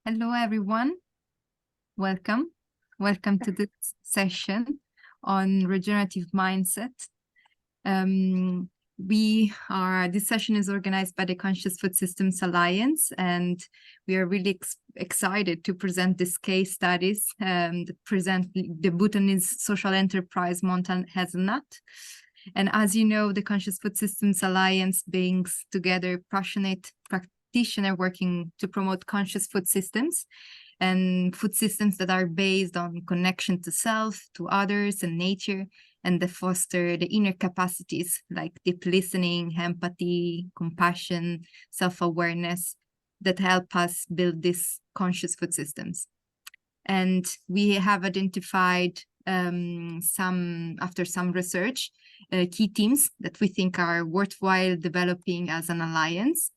Hello, everyone. Welcome. Welcome to this session on regenerative mindset. This session is organized by the Conscious Food Systems Alliance, and we are really excited to present this case studies that present the Bhutanese social enterprise Mountain Hazelnut. And as you know, the Conscious Food Systems Alliance brings together passionate practitioners working to promote conscious food systems and food systems that are based on connection to self, to others, and nature, and that foster the inner capacities like deep listening, empathy, compassion, self-awareness that help us build these conscious food systems. And we have identified after some research, key themes that we think are worthwhile developing as an alliance.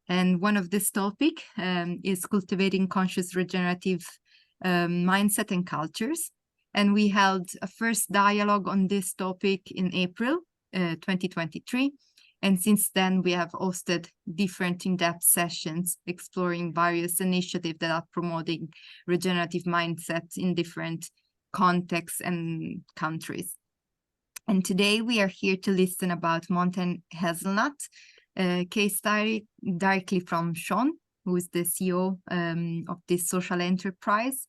And one of this topic is cultivating conscious regenerative mindset and cultures. And we held a first dialogue on this topic in April 2023. And since then, we have hosted different in-depth sessions exploring various initiatives that are promoting regenerative mindsets in different contexts and countries. And today we are here to listen about Mountain Hazelnut, case study directly from Sean, who is the CEO of this social enterprise,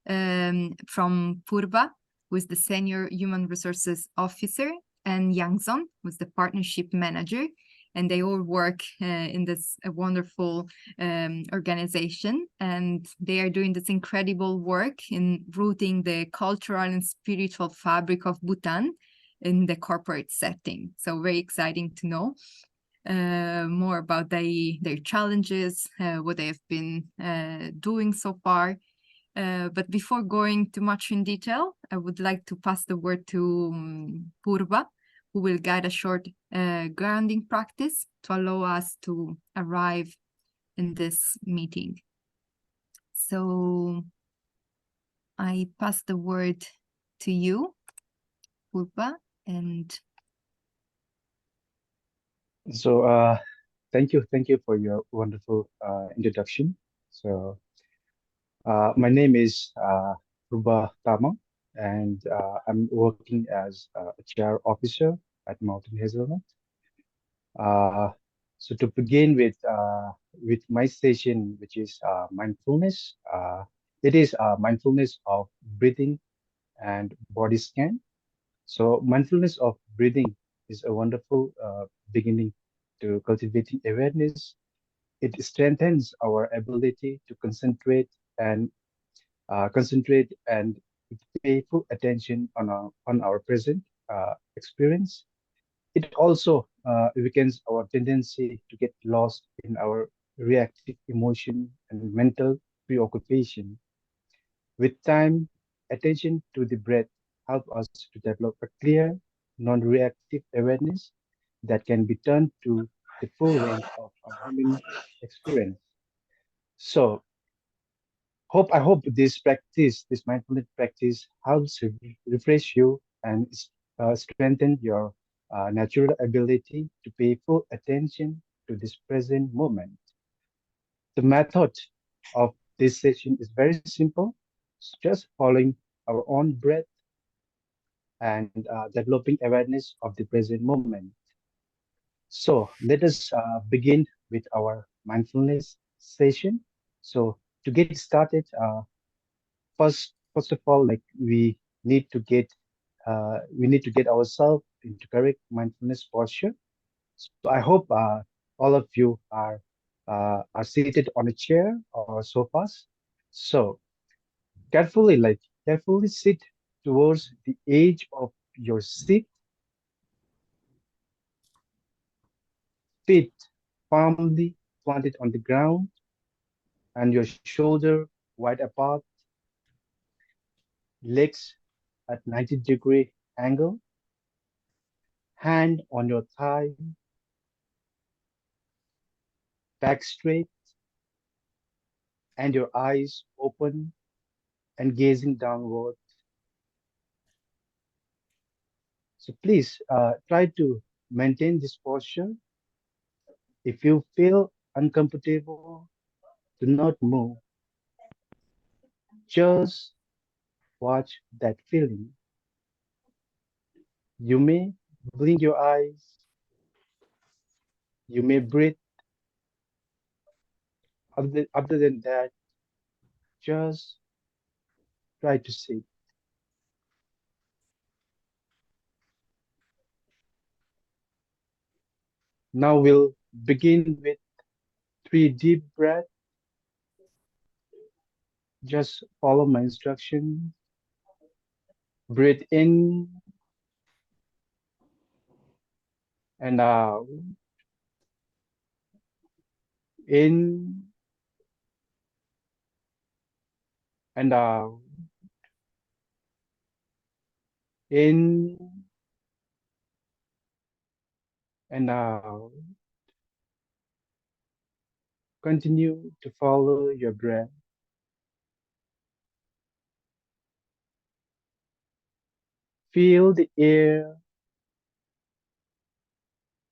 from Purva, who is the Senior Human Resources Officer, and Yangzon, who is the Partnership Manager. And they all work in this wonderful organization. And they are doing this incredible work in rooting the cultural and spiritual fabric of Bhutan in the corporate setting. So very exciting to know more about their challenges, what they have been doing so far. But before going too much in detail, I would like to pass the word to Purva, who will guide a short grounding practice to allow us to arrive in this meeting. So I pass the word to you, Purva, and So thank you for your wonderful introduction. So my name is Ruba Tama, and I'm working as a chair officer at Mountain Hazelnut. Uh, so to begin with my session, which is mindfulness, it is mindfulness of breathing and body scan. So mindfulness of breathing is a wonderful beginning to cultivating awareness. It strengthens our ability to concentrate and pay full attention on our present experience. It also weakens our tendency to get lost in our reactive emotion and mental preoccupation. With time, attention to the breath help us to develop a clear, non-reactive awareness that can be turned to the full range of our human experience. So, I hope this mindfulness practice, helps refresh you and strengthen your natural ability to pay full attention to this present moment. The method of this session is very simple. It's just following our own breath and developing awareness of the present moment. So let us begin with our mindfulness session. So to get started, first of all, like we need to get ourselves into correct mindfulness posture. So I hope all of you are seated on a chair or sofas. So carefully sit towards the edge of your seat, feet firmly planted on the ground, and your shoulder wide apart, legs at 90-degree angle, hand on your thigh, back straight, and your eyes open and gazing downward. So please try to maintain this posture. If you feel uncomfortable, do not move. Just watch that feeling. You may blink your eyes, you may breathe. Other than that, just try to sit. Now we'll begin with 3 deep breaths. Just follow my instruction. Breathe in and out, in and out, in and out. Continue to follow your breath. Feel the air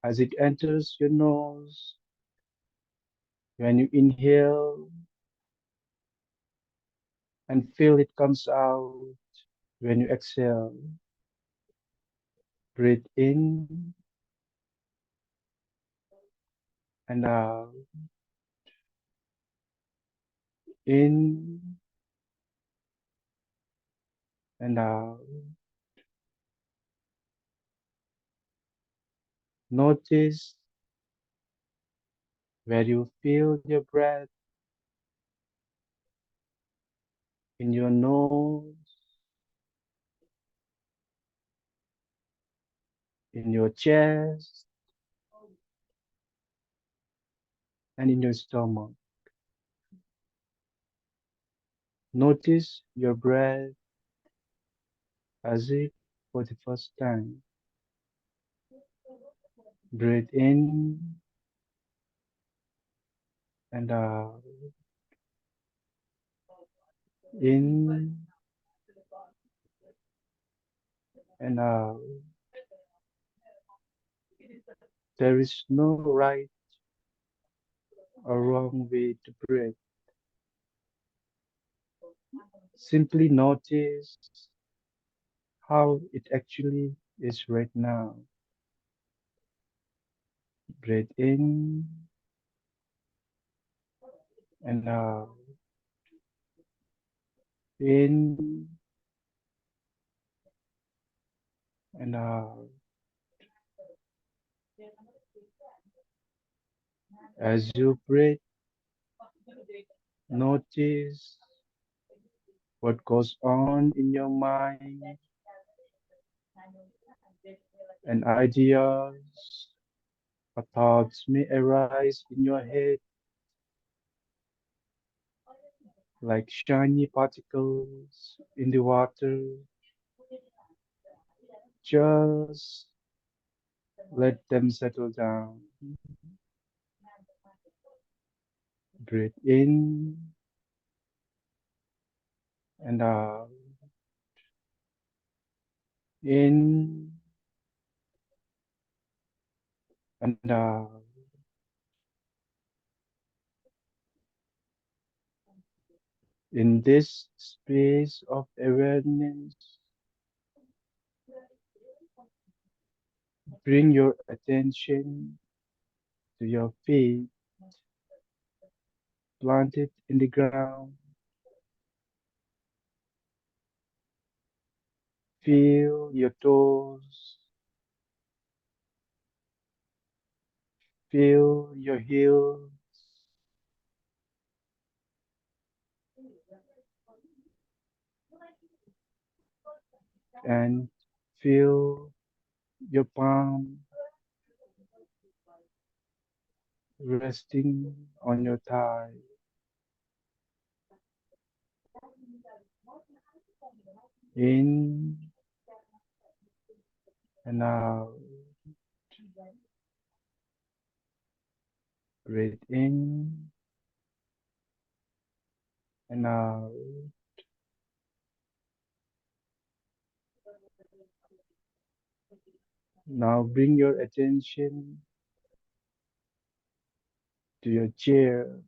as it enters your nose. When you inhale, and feel it comes out when you exhale. Breathe in and out, in and out. Notice where you feel your breath in your nose, in your chest, and in your stomach. Notice your breath as if for the first time. Breathe in and out, in and out. There is no right or wrong way to breathe. Simply notice how it actually is right now. Breathe in and out, in and out. As you breathe, notice what goes on in your mind and ideas or thoughts may arise in your head like shiny particles in the water. Just let them settle down. Breathe in and out, in and out. In this space of awareness, bring your attention to your feet planted in the ground. Feel your toes, feel your heels, and feel your palm resting on your thigh. In and out. Breathe in and out. Now bring your attention to your chair.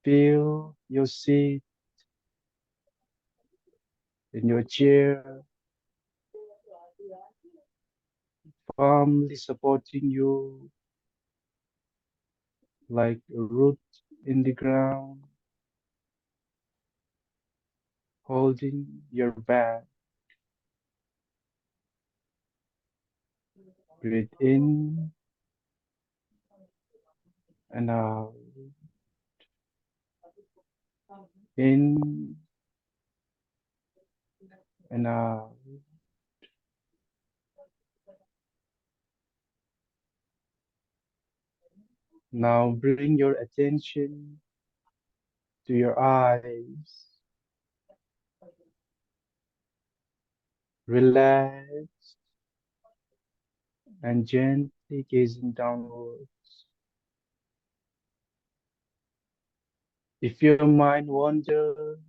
Feel your seat in your chair, firmly supporting you like a root in the ground, holding your back. Breathe in and out, in and out. Now bring your attention to your eyes. Relax and gently gazing downwards. If your mind wanders,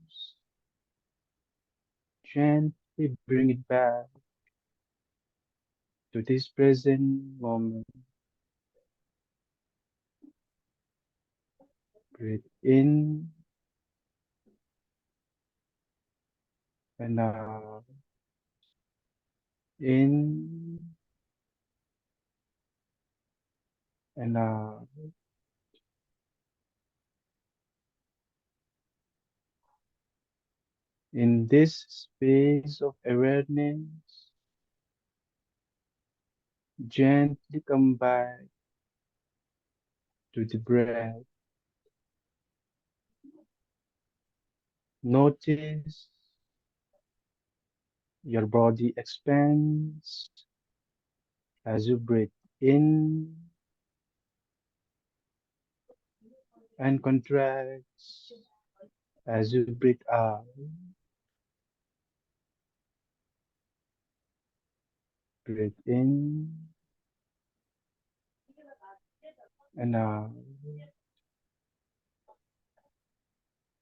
gently bring it back to this present moment. Breathe in and out, in and out. In this space of awareness, gently come back to the breath. Notice your body expands as you breathe in and contracts as you breathe out. Breathe in and out.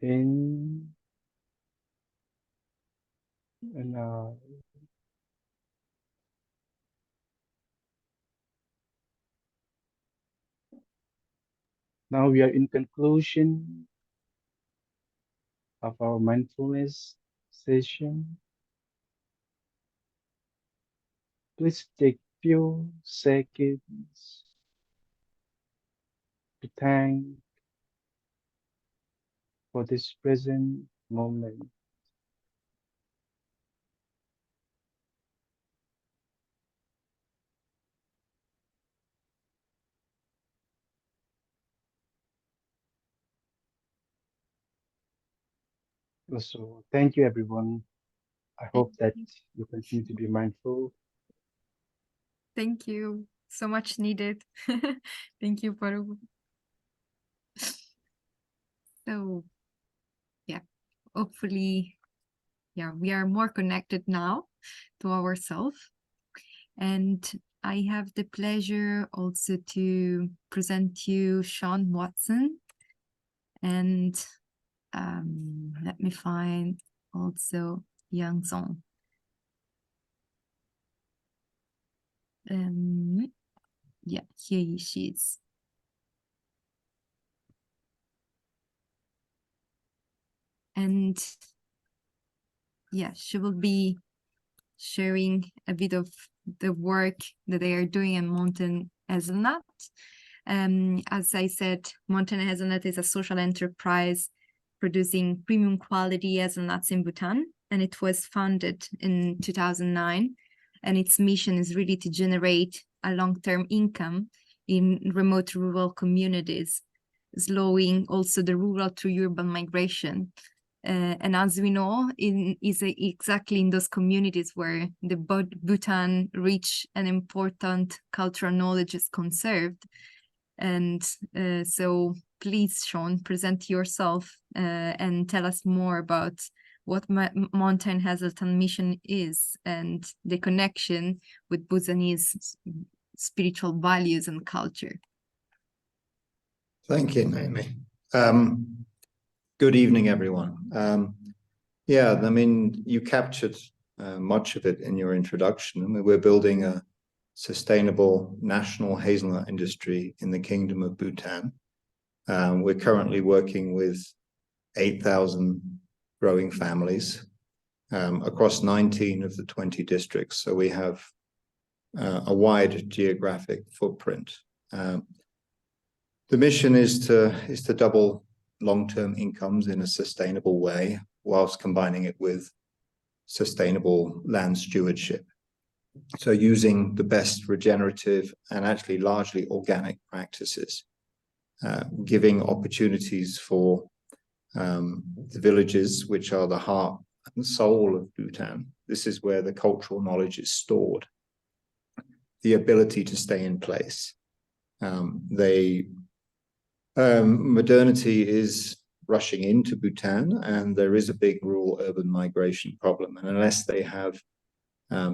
In and out. Now we are in conclusion of our mindfulness session. Please take few seconds to thank for this present moment. So thank you everyone. I hope that you continue to be mindful. Thank you. So much needed. Thank you, Paru. So, yeah, hopefully, yeah, we are more connected now to ourselves. And I have the pleasure also to present you Sean Watson. And let me find also Yang Song. Yeah, here she is. And yeah, she will be sharing a bit of the work that they are doing in Mountain Hazelnut. As I said, Mountain Hazelnut is a social enterprise producing premium quality hazelnuts in Bhutan, and it was founded in 2009. And its mission is really to generate a long-term income in remote rural communities, slowing also the rural to urban migration. And as we know, exactly in those communities where the Bhutan rich and important cultural knowledge is conserved. And so please, Sean, present yourself and tell us more about what Mountain Hazelnut mission is and the connection with Bhutanese spiritual values and culture. Thank you, Naomi. Good evening, everyone. Yeah, I mean, you captured much of it in your introduction. I mean, we're building a sustainable national hazelnut industry in the Kingdom of Bhutan. We're currently working with 8,000 growing families across 19 of the 20 districts. So we have a wide geographic footprint. The mission is to double long-term incomes in a sustainable way, whilst combining it with sustainable land stewardship. So using the best regenerative and actually largely organic practices, giving opportunities for the villages, which are the heart and soul of Bhutan. This is where the cultural knowledge is stored. The ability to stay in place. Modernity is rushing into Bhutan, and there is a big rural-urban migration problem. And unless they have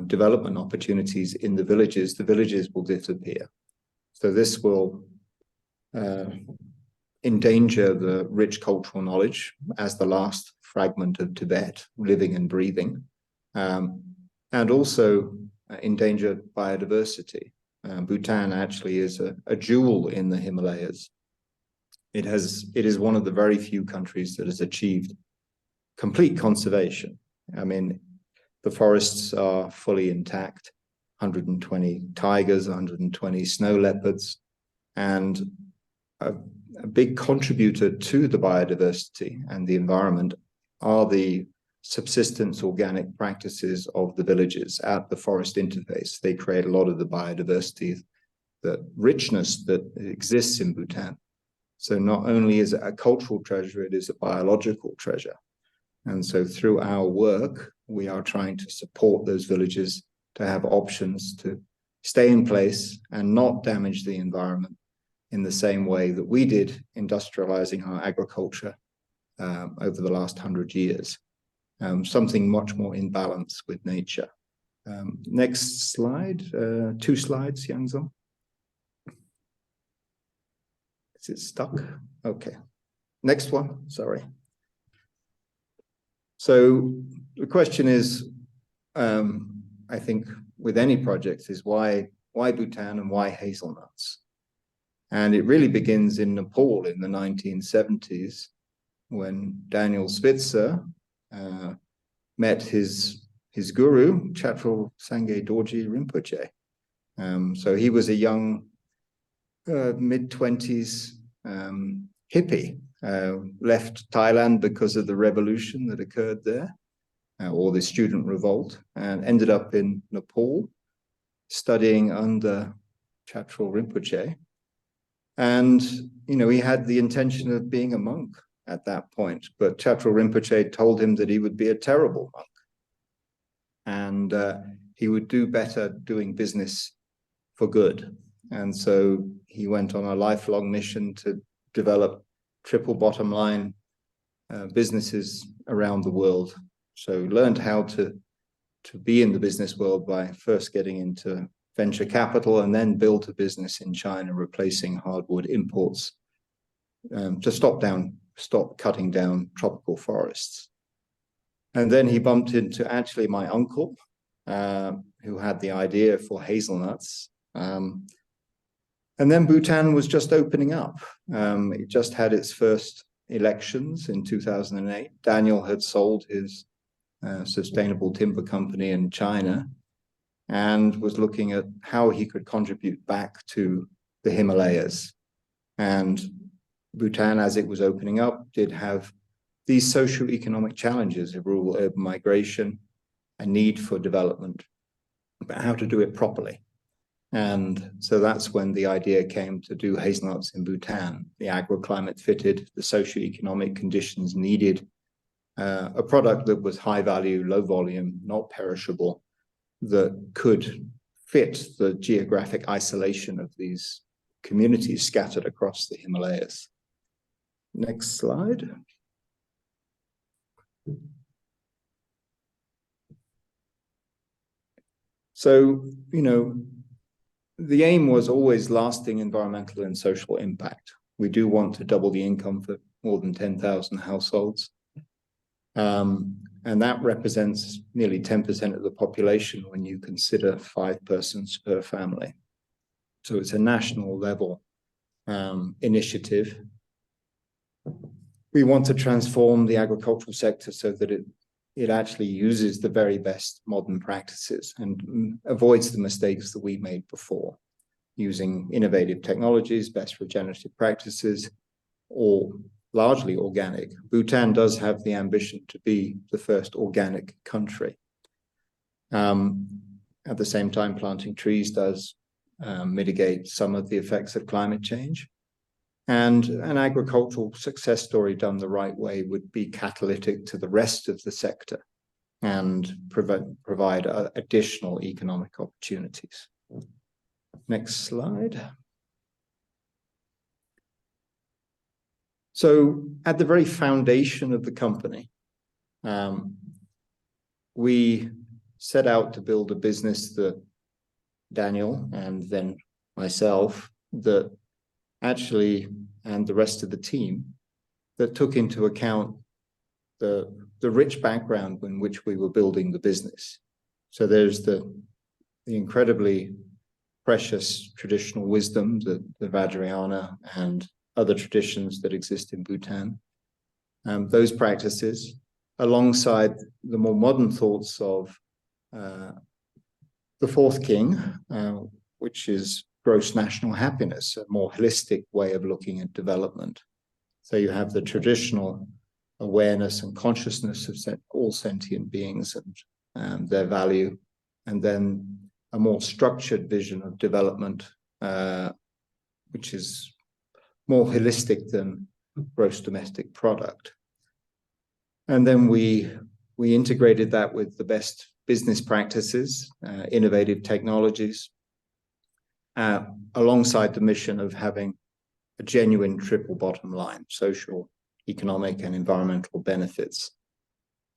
development opportunities in the villages will disappear. So this will endanger the rich cultural knowledge as the last fragment of Tibet, living and breathing, and also endanger biodiversity. Bhutan actually is a jewel in the Himalayas. It is one of the very few countries that has achieved complete conservation. I mean, the forests are fully intact, 120 tigers, 120 snow leopards, and a big contributor to the biodiversity and the environment are the subsistence organic practices of the villages at the forest interface. They create a lot of the biodiversity, the richness that exists in Bhutan. So not only is it a cultural treasure, it is a biological treasure. And so through our work, we are trying to support those villages to have options to stay in place and not damage the environment in the same way that we did industrializing our agriculture over the last 100 years. Something much more in balance with nature. Next slide, 2 slides, Yangzong. Is it stuck? Okay. Next one, sorry. So the question is, I think with any project is why Bhutan and why hazelnuts? And it really begins in Nepal in the 1970s when Daniel Spitzer met his guru, Chatrul Sangye Dorji Rinpoche. So he was a young mid-20s hippie, left Thailand because of the revolution that occurred there, or the student revolt, and ended up in Nepal studying under Chatrul Rinpoche. And, you know, he had the intention of being a monk at that point, but Chatrul Rinpoche told him that he would be a terrible monk. And he would do better doing business for good. And so he went on a lifelong mission to develop triple bottom line businesses around the world. So learned how to be in the business world by first getting into venture capital and then built a business in China, replacing hardwood imports to stop cutting down tropical forests. And then he bumped into actually my uncle, who had the idea for hazelnuts. And then Bhutan was just opening up. It just had its first elections in 2008. Daniel had sold his sustainable timber company in China and was looking at how he could contribute back to the Himalayas. And Bhutan, as it was opening up, did have these socio-economic challenges of rural-urban migration, a need for development, but how to do it properly. And so that's when the idea came to do hazelnuts in Bhutan. The agroclimate fitted, the socio-economic conditions needed a product that was high value, low volume, not perishable, that could fit the geographic isolation of these communities scattered across the Himalayas. Next slide. So, you know, the aim was always lasting environmental and social impact. We do want to double the income for more than 10,000 households. And that represents nearly 10% of the population when you consider 5 persons per family. So it's a national level initiative. We want to transform the agricultural sector so that it actually uses the very best modern practices and avoids the mistakes that we made before, using innovative technologies, best regenerative practices, or largely organic. Bhutan does have the ambition to be the first organic country. At the same time, planting trees does mitigate some of the effects of climate change. And an agricultural success story done the right way would be catalytic to the rest of the sector and provide additional economic opportunities. Next slide. So at the very foundation of the company, we set out to build a business that Daniel and then myself, that actually, and the rest of the team, that took into account the rich background in which we were building the business. So there's the incredibly precious traditional wisdom, the Vajrayana and other traditions that exist in Bhutan. Those practices, alongside the more modern thoughts of the fourth king, which is gross national happiness, a more holistic way of looking at development. So you have the traditional awareness and consciousness of all sentient beings and their value, and then a more structured vision of development, which is more holistic than gross domestic product. And then we integrated that with the best business practices, innovative technologies, alongside the mission of having a genuine triple bottom line, social, economic, and environmental benefits.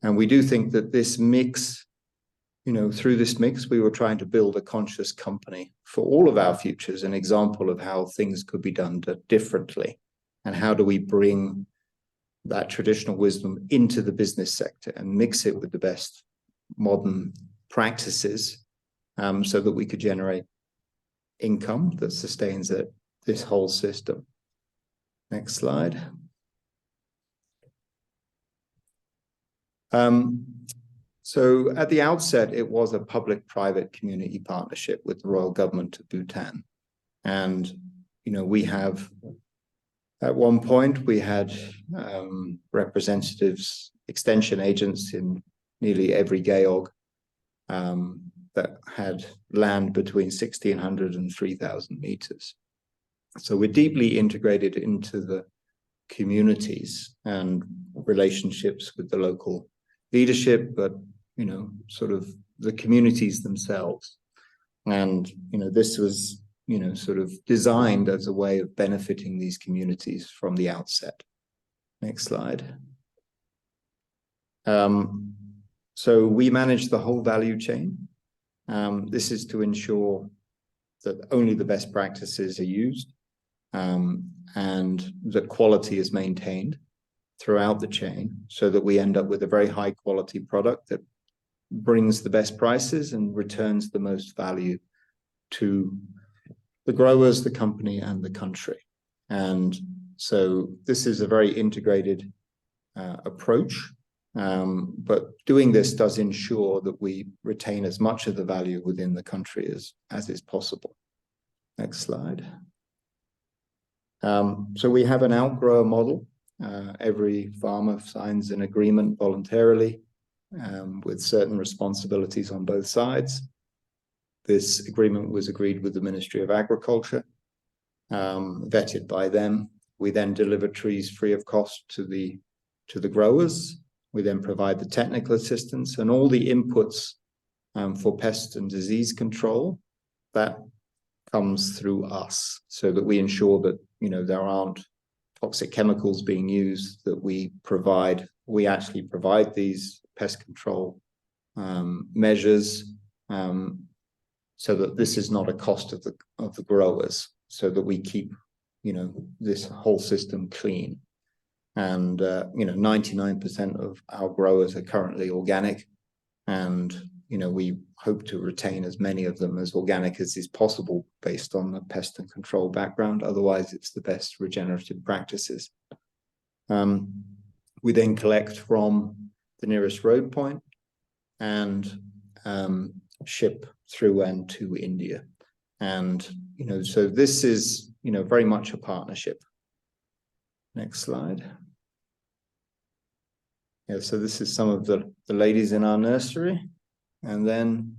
And we do think that this mix, through this mix, we were trying to build a conscious company for all of our futures, an example of how things could be done differently, and how do we bring that traditional wisdom into the business sector and mix it with the best modern practices, so that we could generate income that sustains this whole system. Next slide. So at the outset, it was a public-private community partnership with the Royal Government of Bhutan. And, we have, at one point, we had representatives, extension agents in nearly every Geog that had land between 1,600 and 3,000 meters. So we're deeply integrated into the communities and relationships with the local leadership, but, sort of the communities themselves. And, this was, sort of designed as a way of benefiting these communities from the outset. Next slide. So we manage the whole value chain. This is to ensure that only the best practices are used, and that quality is maintained throughout the chain, so that we end up with a very high quality product that brings the best prices and returns the most value to the growers, the company, and the country. And so this is a very integrated approach. But doing this does ensure that we retain as much of the value within the country as is possible. Next slide. So we have an outgrower model. Every farmer signs an agreement voluntarily with certain responsibilities on both sides. This agreement was agreed with the Ministry of Agriculture, vetted by them. We then deliver trees free of cost to the growers. We then provide the technical assistance and all the inputs for pest and disease control. That comes through us, so that we ensure that there aren't toxic chemicals being used, that we actually provide these pest control measures, so that this is not a cost of the growers, so that we keep this whole system clean. And 99% of our growers are currently organic, and we hope to retain as many of them as organic as is possible based on the pest and control background. Otherwise, it's the best regenerative practices. We then collect from the nearest road point and ship through and to India. And, so this is, very much a partnership. Next slide. Yeah, so this is some of the ladies in our nursery. And then,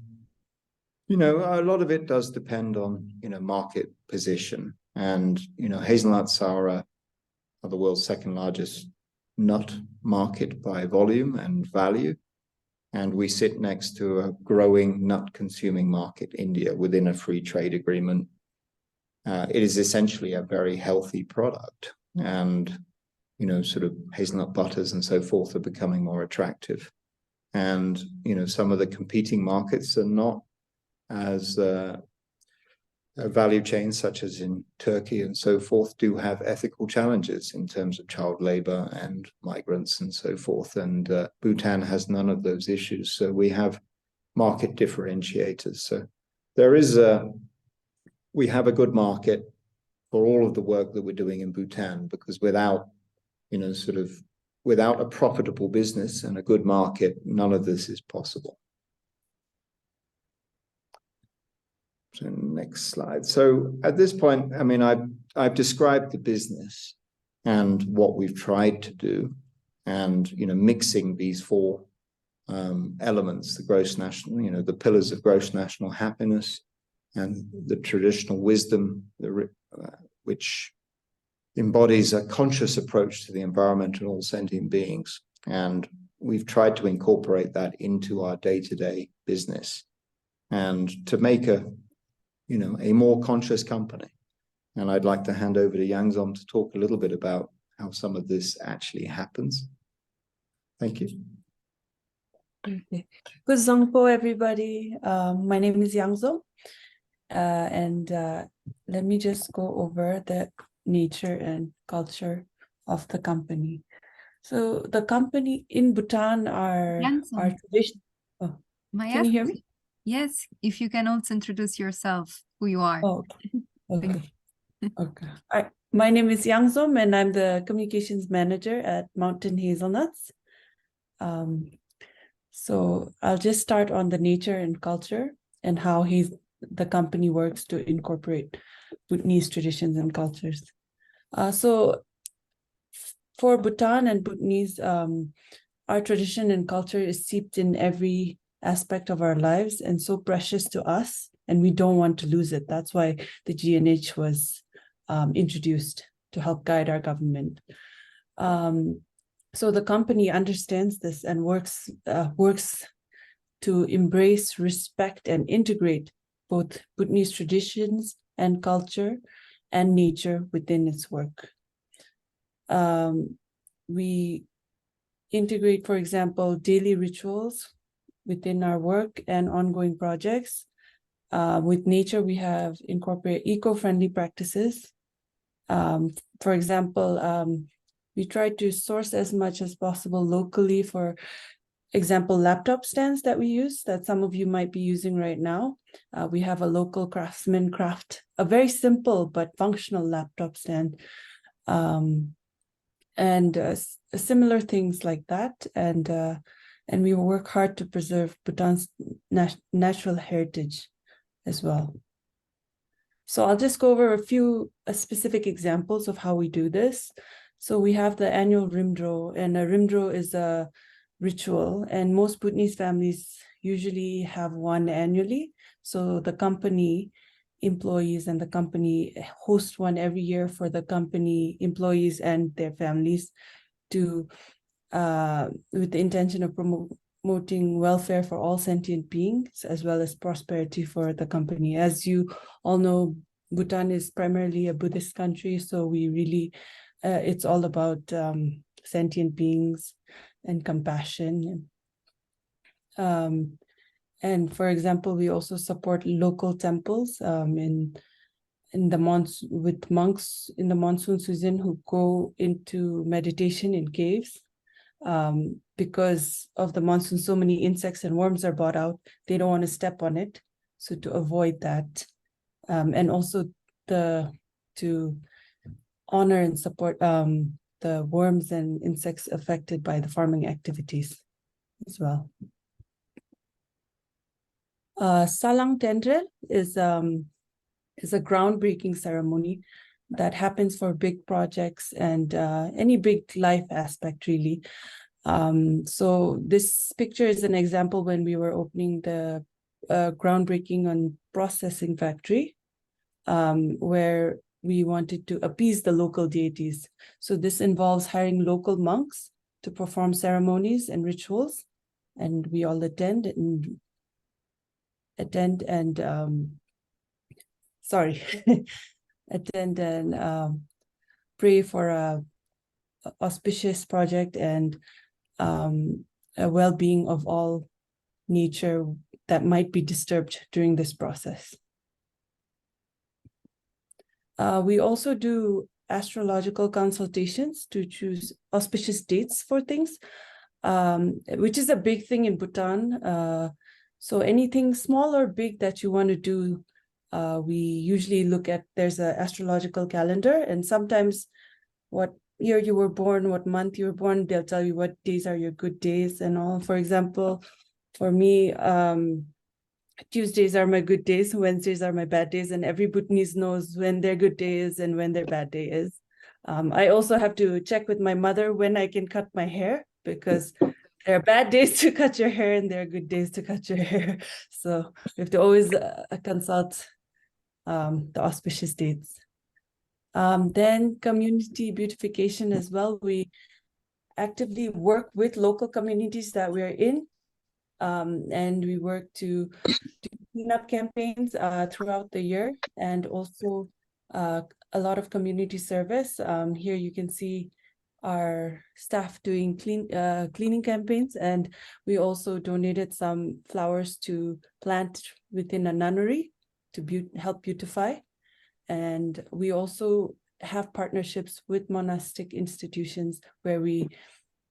a lot of it does depend on, market position. And, hazelnuts are the world's second largest nut market by volume and value. And we sit next to a growing nut consuming market, India, within a free trade agreement. It is essentially a very healthy product. And, sort of hazelnut butters and so forth are becoming more attractive. And, some of the competing markets are not as value chains, such as in Turkey and so forth, do have ethical challenges in terms of child labor and migrants and so forth. And Bhutan has none of those issues. So we have market differentiators. So we have a good market for all of the work that we're doing in Bhutan, because without a profitable business and a good market, none of this is possible. So next slide. So at this point, I've described the business and what we've tried to do, and mixing these four elements: the gross national, the pillars of gross national happiness, and the traditional wisdom, which embodies a conscious approach to the environment and all sentient beings. And we've tried to incorporate that into our day-to-day business, and to make a more conscious company. And I'd like to hand over to Yangzom to talk a little bit about how some of this actually happens. Thank you. Okay. Good Zongpo, everybody. My name is Yangzom. And let me just go over the nature and culture of the company. So the company in Bhutan are tradition. Oh, can you hear me? Yes, if you can also introduce yourself, who you are. Oh, okay. Okay. My name is Yangzom, and I'm the communications manager at Mountain Hazelnuts. So I'll just start on the nature and culture and how the company works to incorporate Bhutanese traditions and cultures. So for Bhutan and Bhutanese, our tradition and culture is seeped in every aspect of our lives and so precious to us, and we don't want to lose it. That's why the GNH was introduced to help guide our government. So the company understands this and works to embrace, respect, and integrate both Bhutanese traditions and culture and nature within its work. We integrate, for example, daily rituals within our work and ongoing projects. With nature, we have incorporated eco-friendly practices. For example, we try to source as much as possible locally. For example, laptop stands that we use, that some of you might be using right now. We have a local craftsman craft a very simple but functional laptop stand. And similar things like that. And we work hard to preserve Bhutan's natural heritage as well. So I'll just go over a few specific examples of how we do this. So we have the annual Rimdro, and a Rimdro is a ritual, and most Bhutanese families usually have one annually. So the company employees and the company host one every year for the company employees and their families to with the intention of promoting welfare for all sentient beings as well as prosperity for the company. As you all know, Bhutan is primarily a Buddhist country, so we really it's all about sentient beings and compassion. And for example, we also support local temples in the with monks in the monsoon season who go into meditation in caves. Because of the monsoon, so many insects and worms are brought out. They don't want to step on it, so to avoid that, and also to honor and support the the worms and insects affected by the farming activities as well. Salang Tendrel is a groundbreaking ceremony that happens for big projects and any big life aspect, really. So this picture is an example when we were opening the groundbreaking on processing factory, where we wanted to appease the local deities. So this involves hiring local monks to perform ceremonies and rituals, and we all attend and attend and pray for a auspicious project and a well-being of all nature that might be disturbed during this process. We also do astrological consultations to choose auspicious dates for things, which is a big thing in Bhutan. So anything small or big that you want to do, we usually look at, there's an astrological calendar, and sometimes what year you were born, what month you were born, they'll tell you what days are your good days and all. For example, for me, Tuesdays are my good days, Wednesdays are my bad days, and every Bhutanese knows when their good day is and when their bad day is. I also have to check with my mother when I can cut my hair, because there are bad days to cut your hair and there are good days to cut your hair. So we have to always consult the auspicious dates. Then community beautification as well. We actively work with local communities that we're in, and we work to do cleanup campaigns throughout the year, and also a lot of community service. Here you can see our staff doing cleaning campaigns, and we also donated some flowers to plant within a nunnery to help beautify. And we also have partnerships with monastic institutions where we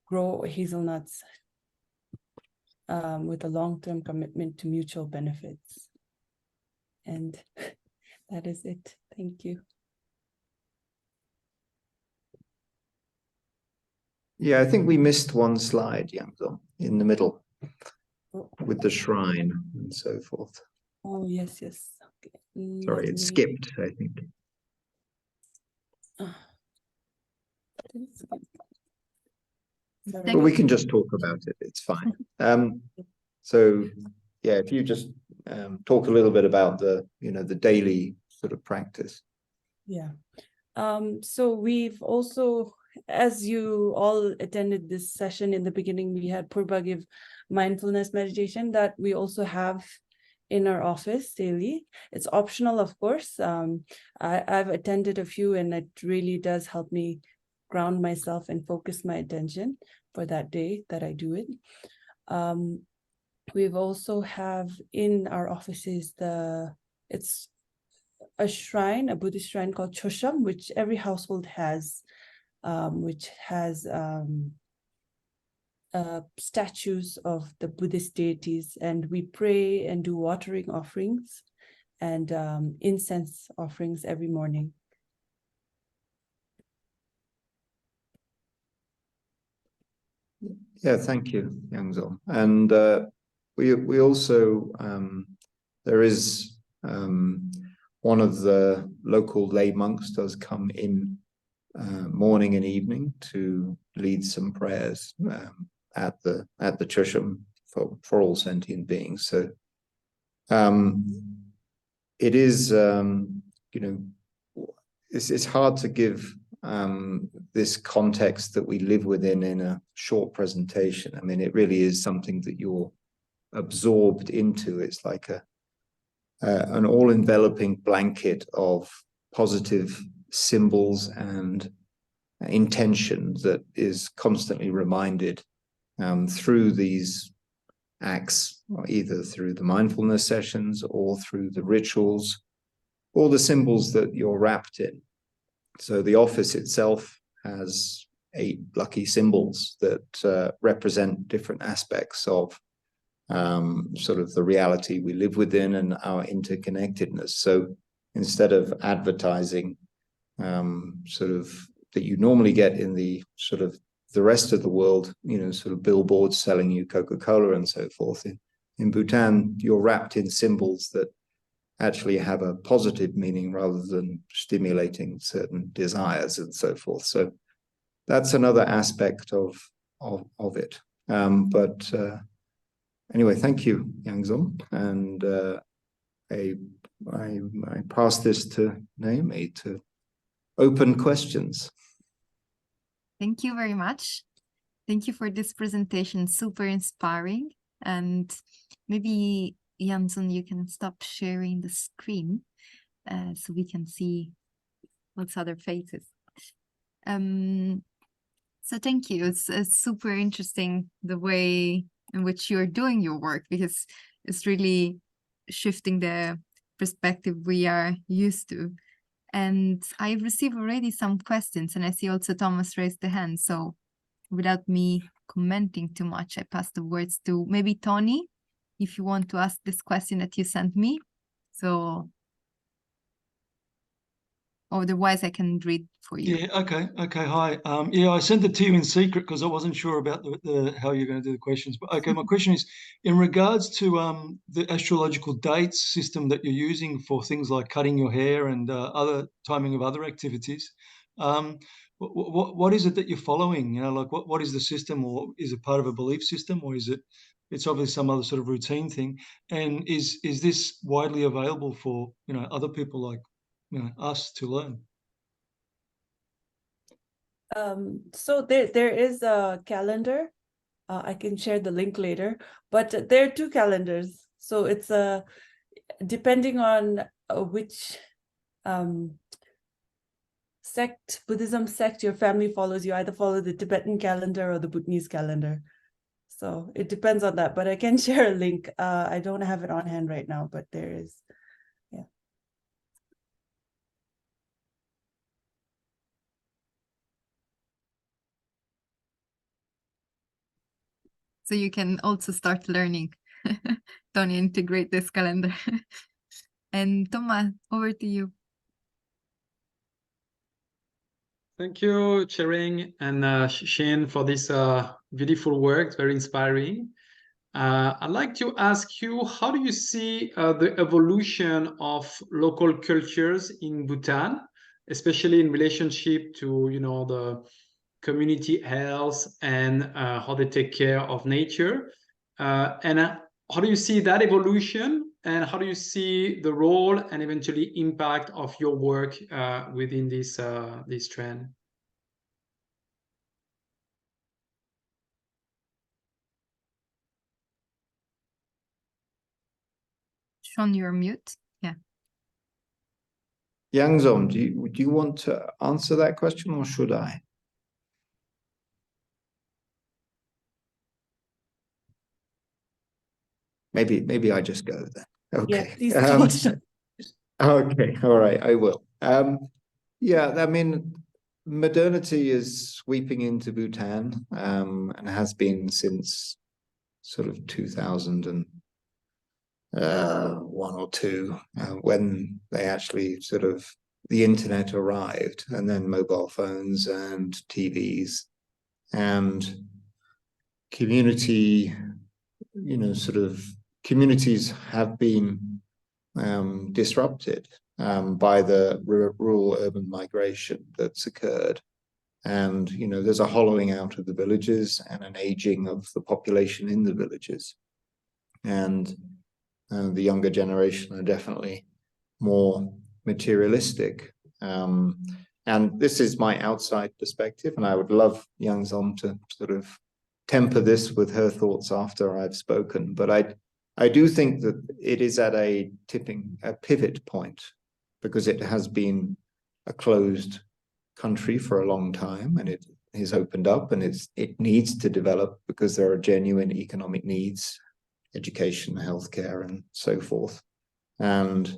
grow hazelnuts with a long-term commitment to mutual benefits. And that is it. Thank you. Yeah, I think we missed one slide, Yangzong, in the middle with the shrine and so forth. Oh, yes, yes. Okay. Sorry, it skipped, I think. But we can just talk about it. It's fine. So yeah, if you just talk a little bit about the daily sort of practice. Yeah. So we've also, as you all attended this session in the beginning, we had Purba give mindfulness meditation that we also have in our office daily. It's optional, of course. I've attended a few, and it really does help me ground myself and focus my attention for that day that I do it. We've also have in our offices it's a shrine, a Buddhist shrine called Chosham, which every household has, which has statues of the Buddhist deities, and we pray and do watering offerings and incense offerings every morning. Yeah, thank you, Yangzong. And we also there is one of the local lay monks does come in morning and evening to lead some prayers at the Chosham for all sentient beings. So it is it's hard to give this context that we live within in a short presentation. I mean, it really is something that you're absorbed into. It's like an all-enveloping blanket of positive symbols and intention that is constantly reminded through these acts, either through the mindfulness sessions or through the rituals or the symbols that you're wrapped in. So the office itself has 8 lucky symbols that represent different aspects of sort of the reality we live within and our interconnectedness. So instead of advertising sort of that you normally get in the sort of the rest of the world, you know, sort of billboards selling you Coca-Cola and so forth. In Bhutan, you're wrapped in symbols that actually have a positive meaning rather than stimulating certain desires and so forth. So that's another aspect of it. But anyway, thank you, Yangzom, and I pass this to Naomi to open questions. Thank you very much. Thank you for this presentation, super inspiring. And maybe, Yangzom, you can stop sharing the screen so we can see what's other faces. So thank you. It's super interesting the way in which you're doing your work, because it's really shifting the perspective we are used to. And I've received already some questions, and I see also Thomas raised the hand. So without me commenting too much, I pass the words to maybe Tony, if you want to ask this question that you sent me. So otherwise I can read for you. Yeah, okay, hi. Yeah, I sent it to you in secret because I wasn't sure about the how you're going to do the questions. But okay, my question is in regards to the astrological dates system that you're using for things like cutting your hair and other timing of other activities. What is it that you're following? You know, like what is the system, or is it part of a belief system, or is it's obviously some other sort of routine thing? And is this widely available for, you know, other people like, you know, us to learn? So there is a calendar. I can share the link later, but there are two calendars. So it's depending on which sect, Buddhism sect your family follows, you either follow the Tibetan calendar or the Bhutanese calendar. So it depends on that, but I can share a link. I don't have it on hand right now, but there is. So you can also start learning, Tony, integrate this calendar. And Thomas, over to you. Thank you, Chering and Shane, for this beautiful work. It's very inspiring. I'd like to ask you, how do you see the evolution of local cultures in Bhutan, especially in relationship to, you know, the community health and how they take care of nature? And how do you see that evolution, and how do you see the role and eventually impact of your work within this trend? Sean, you're mute. Yeah. Yangzom, do you want to answer that question, or should I? Maybe I just go then. Okay. Yeah, please. Okay, all right, I will. Yeah, I mean, modernity is sweeping into Bhutan, and has been since sort of 2001 or two, when they actually sort of the internet arrived, and then mobile phones and TVs, and community, you know, sort of communities have been disrupted by the rural urban migration that's occurred. And, you know, there's a hollowing out of the villages and an aging of the population in the villages. And the younger generation are definitely more materialistic. And this is my outside perspective, and I would love Yangzom to sort of temper this with her thoughts after I've spoken. But I do think that it is at a pivot point, because it has been a closed country for a long time, and it has opened up, and it needs to develop because there are genuine economic needs, education, healthcare, and so forth. And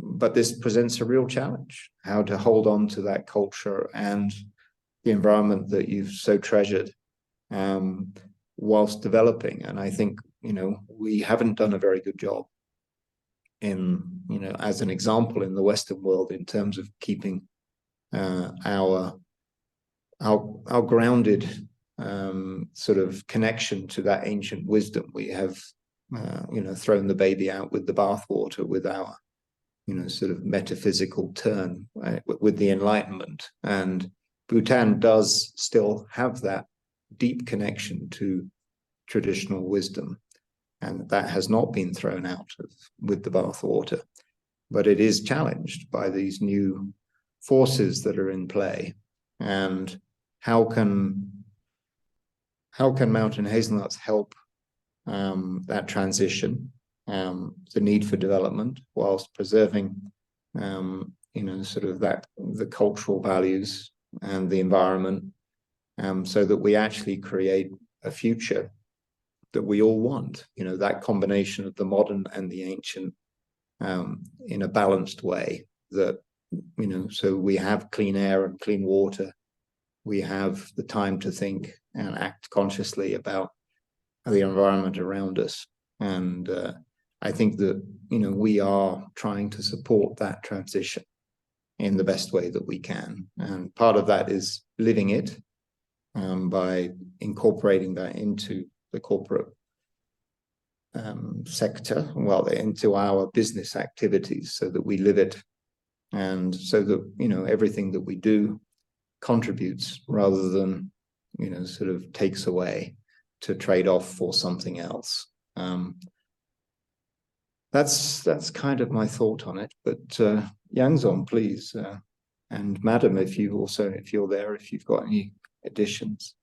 but this presents a real challenge, how to hold on to that culture and the environment that you've so treasured whilst developing. And I think, you know, we haven't done a very good job in, you know, as an example in the Western world in terms of keeping our grounded sort of connection to that ancient wisdom. We have, thrown the baby out with the bathwater with our, sort of metaphysical turn with the Enlightenment. And Bhutan does still have that deep connection to traditional wisdom, and that has not been thrown out with the bathwater, but it is challenged by these new forces that are in play. And how can Mountain Hazelnuts help that transition, the need for development, whilst preserving, sort of the cultural values and the environment, so that we actually create a future that we all want, that combination of the modern and the ancient, in a balanced way, that, so we have clean air and clean water. We have the time to think and act consciously about the environment around us. And I think that, we are trying to support that transition in the best way that we can. And part of that is living it, by incorporating that into the corporate sector, well, into our business activities, so that we live it, and so that, everything that we do contributes rather than, sort of takes away to trade off for something else. That's kind of my thought on it. But Yangzong, please, and Madam, if you're there, if you've got any additions.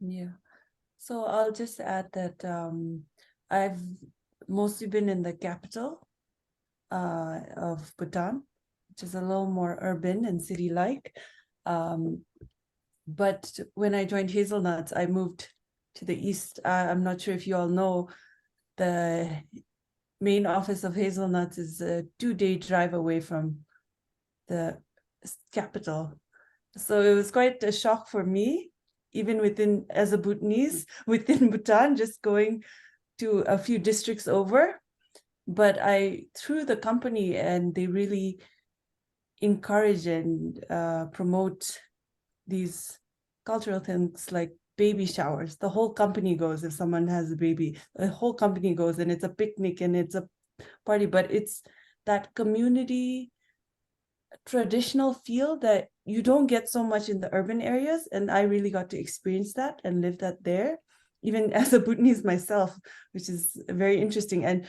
Yeah, so I'll just add that I've mostly been in the capital of Bhutan, which is a little more urban and city-like. But when I joined Hazelnuts, I moved to the east. I'm not sure if you all know, the main office of Hazelnuts is a 2-day drive away from the capital. So it was quite a shock for me, even as a Bhutanese, within Bhutan, just going to a few districts over. But through the company, and they really encourage and promote these cultural things like baby showers. The whole company goes. If someone has a baby, the whole company goes, and it's a picnic and it's a party. But it's that community traditional feel that you don't get so much in the urban areas, and I really got to experience that and live that there, even as a Bhutanese myself, which is very interesting. And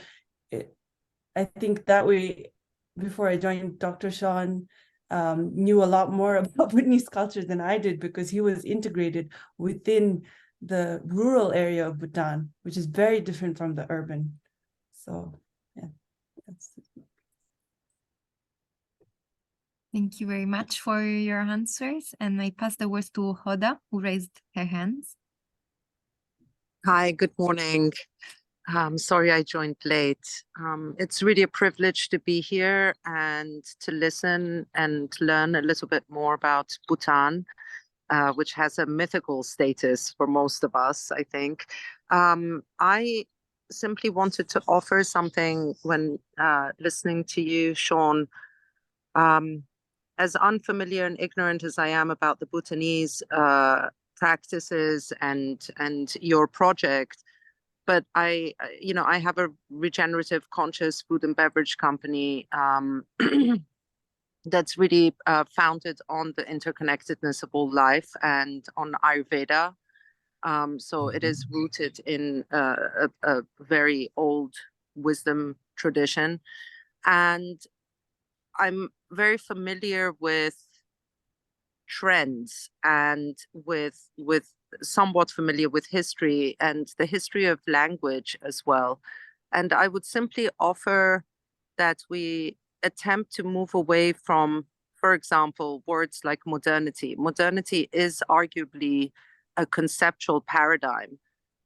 I think that way, before I joined, Dr. Sean knew a lot more about Bhutanese culture than I did, because he was integrated within the rural area of Bhutan, which is very different from the urban. So yeah, that's it. Thank you very much for your answers. And I pass the words to Hoda, who raised her hands. Hi, good morning. Sorry I joined late. It's really a privilege to be here and to listen and learn a little bit more about Bhutan, which has a mythical status for most of us, I think. I simply wanted to offer something when listening to you, Sean. As unfamiliar and ignorant as I am about the Bhutanese practices and your project, but I have a regenerative conscious food and beverage company that's really founded on the interconnectedness of all life and on Ayurveda. So it is rooted in a very old wisdom tradition. And I'm very familiar with trends and with somewhat familiar with history and the history of language as well. And I would simply offer that we attempt to move away from, for example, words like modernity. Modernity is arguably a conceptual paradigm.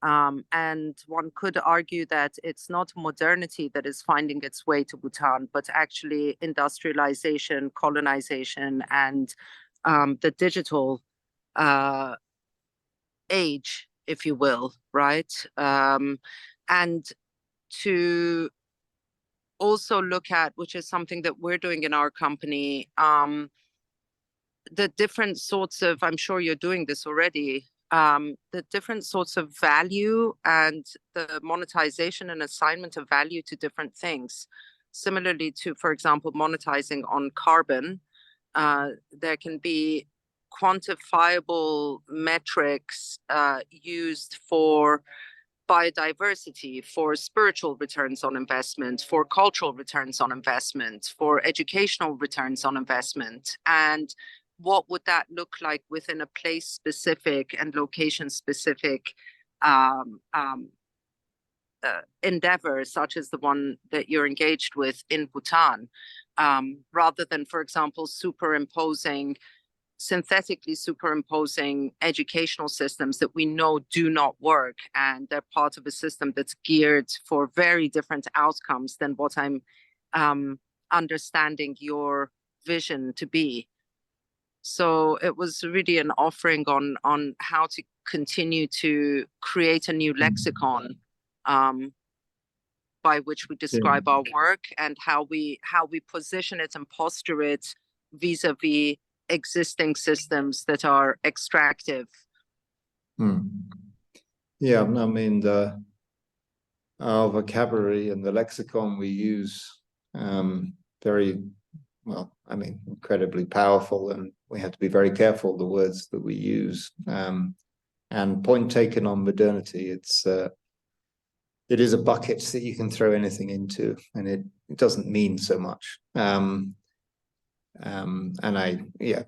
And one could argue that it's not modernity that is finding its way to Bhutan, but actually industrialization, colonization, and the digital age, if you will, right? And to also look at, which is something that we're doing in our company, the different sorts of, I'm sure you're doing this already, the different sorts of value and the monetization and assignment of value to different things. Similarly to, for example, monetizing on carbon, there can be quantifiable metrics used for biodiversity, for spiritual returns on investment, for cultural returns on investment, for educational returns on investment. And what would that look like within a place-specific and location-specific endeavor, such as the one that you're engaged with in Bhutan, rather than, for example, synthetically superimposing educational systems that we know do not work, and they're part of a system that's geared for very different outcomes than what I'm understanding your vision to be. So it was really an offering on how to continue to create a new lexicon by which we describe our work, and how we position it and posture it vis-a-vis existing systems that are extractive. Yeah, I mean, our vocabulary and the lexicon we use, very well, I mean, incredibly powerful, and we have to be very careful the words that we use. And point taken on modernity, it is a bucket that you can throw anything into, and it doesn't mean so much. And I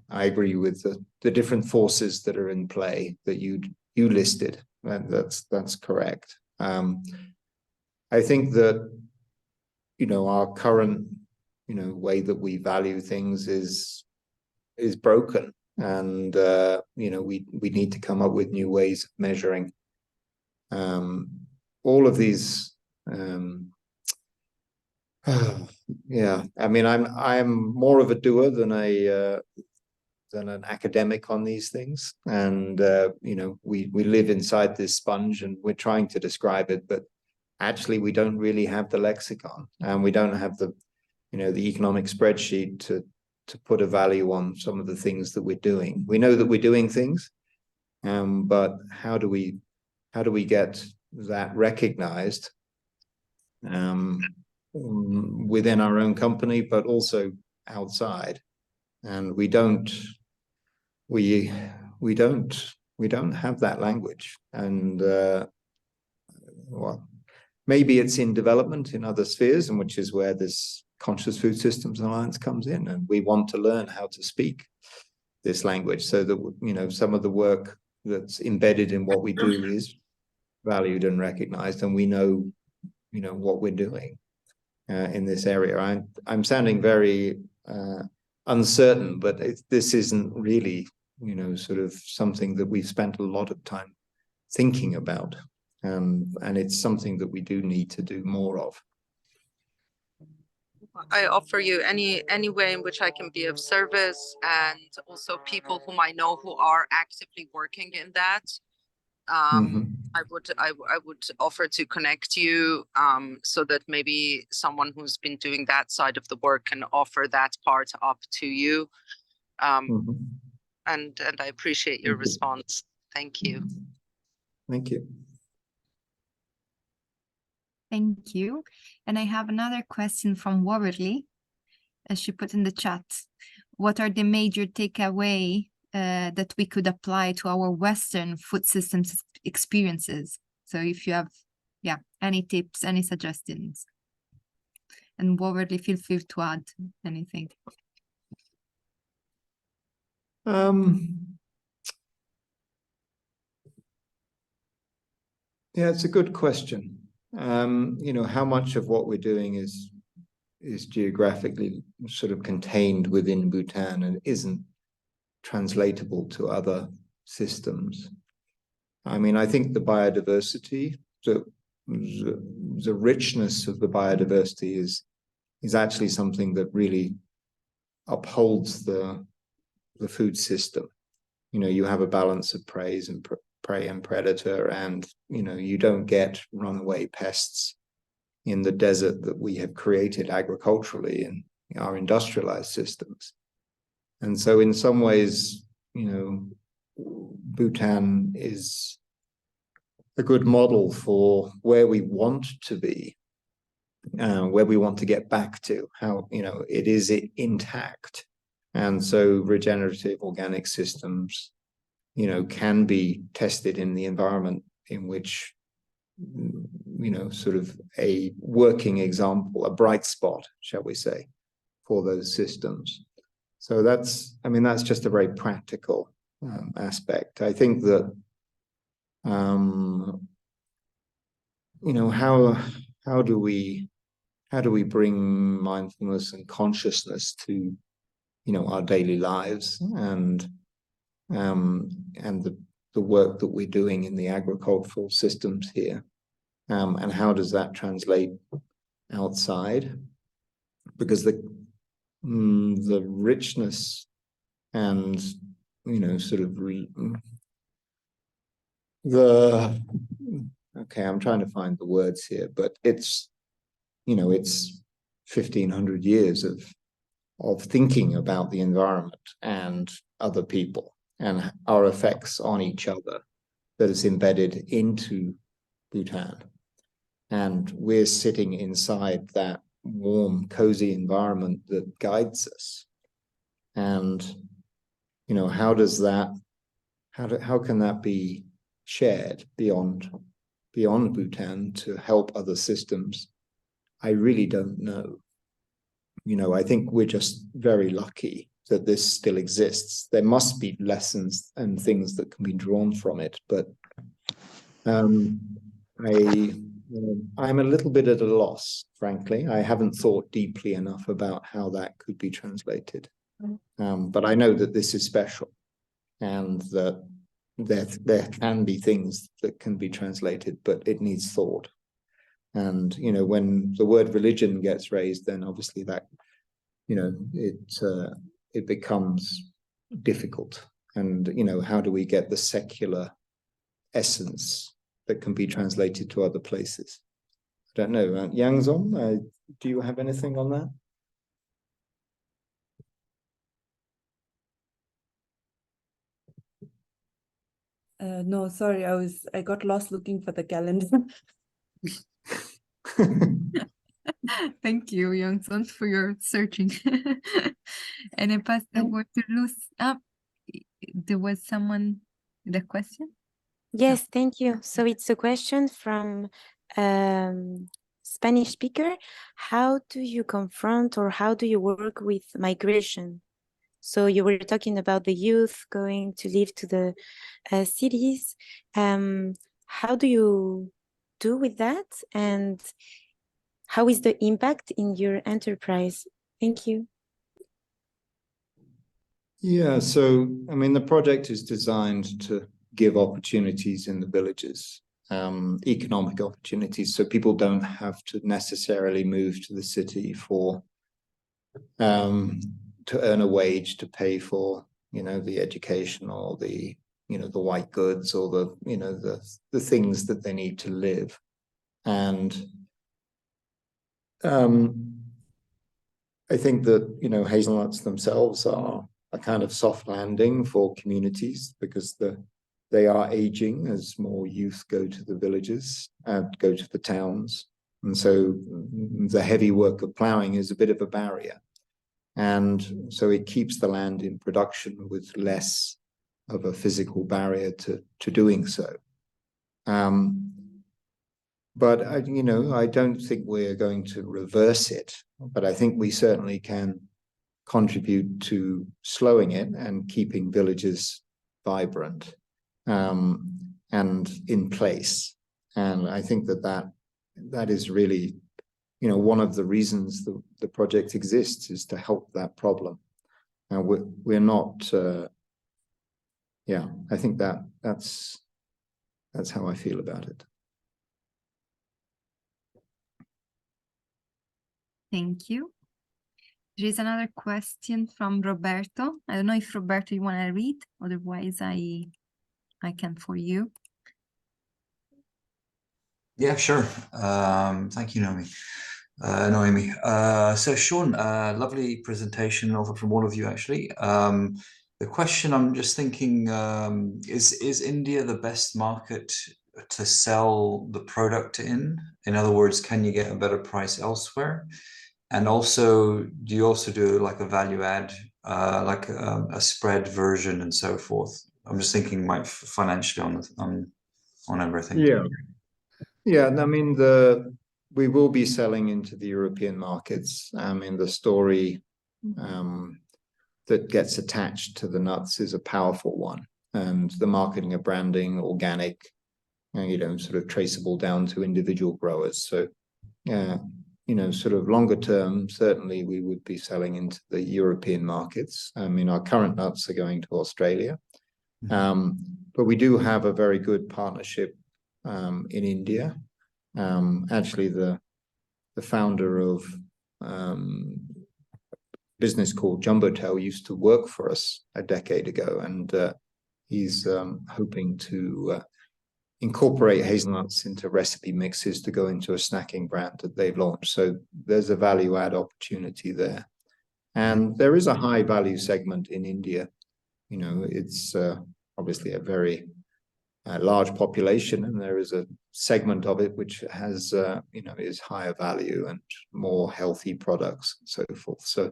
agree with the different forces that are in play that you listed. That's correct. I think that, you know, our current, you know, way that we value things is broken, and you know, we need to come up with new ways of measuring all of these. Yeah, I mean, I'm more of a doer than an academic on these things, and you know, we live inside this sponge, and we're trying to describe it, but actually we don't really have the lexicon, and we don't have the, you know, the economic spreadsheet to put a value on some of the things that we're doing. We know that we're doing things, but how do we get that recognized within our own company, but also outside? And we don't have that language. And well, maybe it's in development in other spheres, and which is where this Conscious Food Systems Alliance comes in, and we want to learn how to speak this language, so that, you know, some of the work that's embedded in what we do is valued and recognized, and we know, you know, what we're doing in this area. I'm sounding very uncertain, but this isn't really, you know, sort of something that we've spent a lot of time thinking about, and it's something that we do need to do more of. I offer you any way in which I can be of service, and also people whom I know who are actively working in that. I would offer to connect you, so that maybe someone who's been doing that side of the work can offer that part up to you. And I appreciate your response. Thank you. Thank you. Thank you. And I have another question from Waverly, as she put in the chat. What are the major takeaway that we could apply to our Western food systems experiences? So if you have, any tips, any suggestions. And Waverly, feel free to add anything. Yeah, it's a good question. You know, how much of what we're doing is geographically sort of contained within Bhutan and isn't translatable to other systems? I mean, I think the biodiversity, the richness of the biodiversity is actually something that really upholds the food system. You know, you have a balance of prey and predator, and, you know, you don't get runaway pests in the desert that we have created agriculturally in our industrialized systems. And so in some ways, Bhutan is a good model for where we want to be, where we want to get back to, how, it is intact. And so regenerative organic systems, can be tested in the environment in which, sort of a working example, a bright spot, shall we say, for those systems. So that's just a very practical aspect. I think that, how do we bring mindfulness and consciousness to, our daily lives, and the work that we're doing in the agricultural systems here, and how does that translate outside? Because the richness and sort of I'm trying to find the words here, but it's 1,500 years of thinking about the environment and other people and our effects on each other that is embedded into Bhutan. And we're sitting inside that warm, cozy environment that guides us. And, how can that be shared beyond Bhutan to help other systems? I really don't know. I think we're just very lucky that this still exists. There must be lessons and things that can be drawn from it, but I'm a little bit at a loss, frankly. I haven't thought deeply enough about how that could be translated. But I know that this is special, and that there can be things that can be translated, but it needs thought. And when the word religion gets raised, then obviously that it becomes difficult. And how do we get the secular essence that can be translated to other places? I don't know. Yangzom, do you have anything on that? No, sorry, I got lost looking for the calendar. Thank you, Youngson, for your searching. And I pass the word to Luz. There was someone with a question? Yes, thank you. So it's a question from Spanish speaker. How do you confront, or how do you work with migration? So you were talking about the youth going to live to the cities. How do you do with that? And how is the impact in your enterprise? Thank you. Yeah, so the project is designed to give opportunities in the villages, economic opportunities, so people don't have to necessarily move to the city for to earn a wage to pay for the education or the the white goods or the things that they need to live. And I think that hazelnuts themselves are a kind of soft landing for communities, because they are aging as more youth go to the villages and go to the towns. And so the heavy work of ploughing is a bit of a barrier. And so it keeps the land in production with less of a physical barrier to doing so. But I don't think we're going to reverse it, but I think we certainly can contribute to slowing it and keeping villages vibrant and in place. And I think that is really, one of the reasons the project exists, is to help that problem. Now we're not, I think that's how I feel about it. Thank you. There is another question from Roberto. I don't know if Roberto, you want to read, otherwise I can for you. Yeah, sure. Thank you, Naomi. Noemi. So Sean, lovely presentation from all of you, actually. The question I'm just thinking, is India the best market to sell the product in? In other words, can you get a better price elsewhere? And also, do you also do like a value add, like a spread version and so forth? I'm just thinking like financially on everything. Yeah, I mean, we will be selling into the European markets. I mean, the story that gets attached to the nuts is a powerful one, and the marketing and branding, organic, you know, sort of traceable down to individual growers. So, you know, sort of longer term, certainly we would be selling into the European markets. I mean, our current nuts are going to Australia, but we do have a very good partnership in India. Actually, the founder of business called Jumbotail used to work for us a decade ago, and he's hoping to incorporate hazelnuts into recipe mixes to go into a snacking brand that they've launched. So there's a value add opportunity there. And there is a high value segment in India. You know, it's obviously a very large population, and there is a segment of it which has, you know, is higher value and more healthy products and so forth. So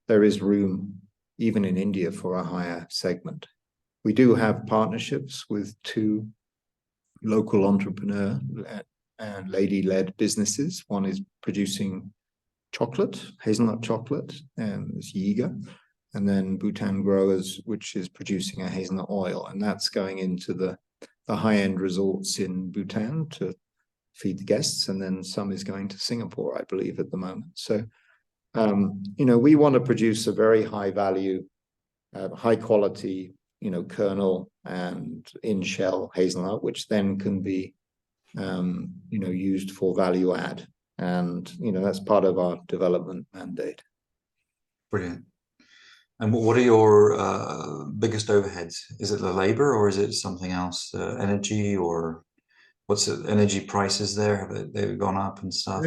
there is room even in India for a higher segment. We do have partnerships with 2 local entrepreneur and lady-led businesses. One is producing chocolate, hazelnut chocolate, and it's Yiga, and then Bhutan Growers, which is producing a hazelnut oil, and that's going into the high-end resorts in Bhutan to feed the guests, and then some is going to Singapore, I believe, at the moment. So, you know, we want to produce a very high value, high quality, you know, kernel and in-shell hazelnut, which then can be, you know, used for value add. And, you know, that's part of our development mandate. Brilliant. And what are your biggest overheads? Is it the labor or is it something else? Energy, or what's the energy prices there? Have they gone up and stuff?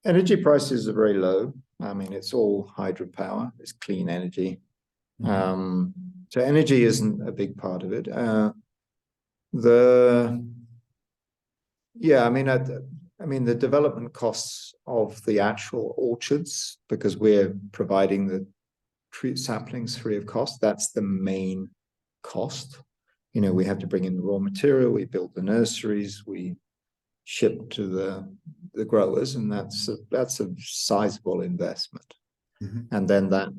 Energy prices are very low. I mean, it's all hydropower. It's clean energy. So energy isn't a big part of it. Yeah, I mean, the development costs of the actual orchards, because we're providing the tree saplings free of cost, that's the main cost. You know, we have to bring in the raw material, we build the nurseries, we ship to the growers, and that's a sizable investment. And then that,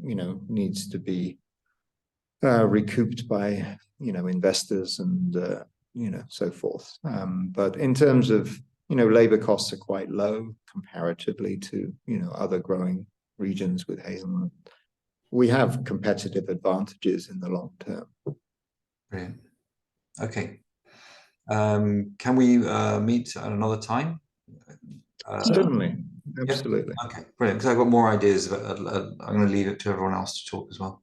you know, needs to be recouped by, you know, investors and you know, so forth. But in terms of, you know, labor costs are quite low comparatively to, you know, other growing regions with hazelnut. We have competitive advantages in the long term. Brilliant. Okay. Can we meet at another time? Certainly. Absolutely. Yeah? Okay, brilliant. Because I've got more ideas, but I'm going to leave it to everyone else to talk as well.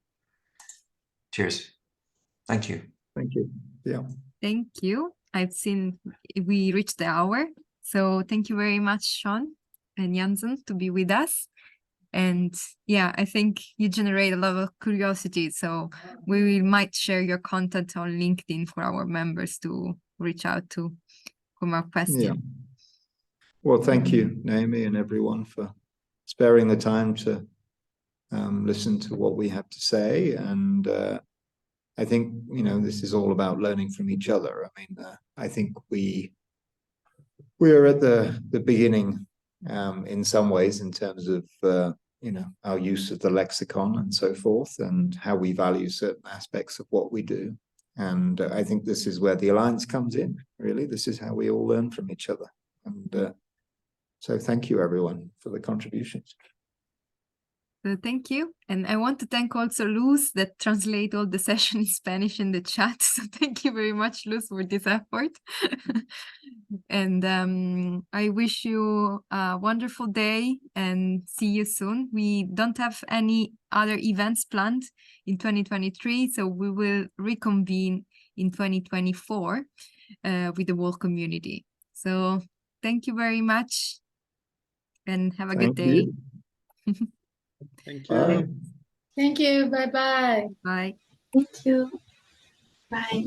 Cheers. Thank you. Thank you. Yeah. Thank you. I've seen we reached the hour. So thank you very much, Sean and Jansen, to be with us. And yeah, I think you generate a lot of curiosity. So we might share your content on LinkedIn for our members to reach out to for more questions. Yeah. Well, thank you, Naomi, and everyone for sparing the time to listen to what we have to say. And I think, you know, this is all about learning from each other. I mean, I think we are at the beginning in some ways in terms of, you know, our use of the lexicon and so forth, and how we value certain aspects of what we do. And I think this is where the alliance comes in, really. This is how we all learn from each other. And so thank you, everyone, for the contributions. So thank you. And I want to thank also Luz that translate all the session in Spanish in the chat. So thank you very much, Luz, for this effort. And I wish you a wonderful day and see you soon. We don't have any other events planned in 2023, so we will reconvene in 2024 with the whole community. So thank you very much. and have a Thank good day. you. Thank you. Bye. Thank you. Bye bye. Bye. Thank you. Bye.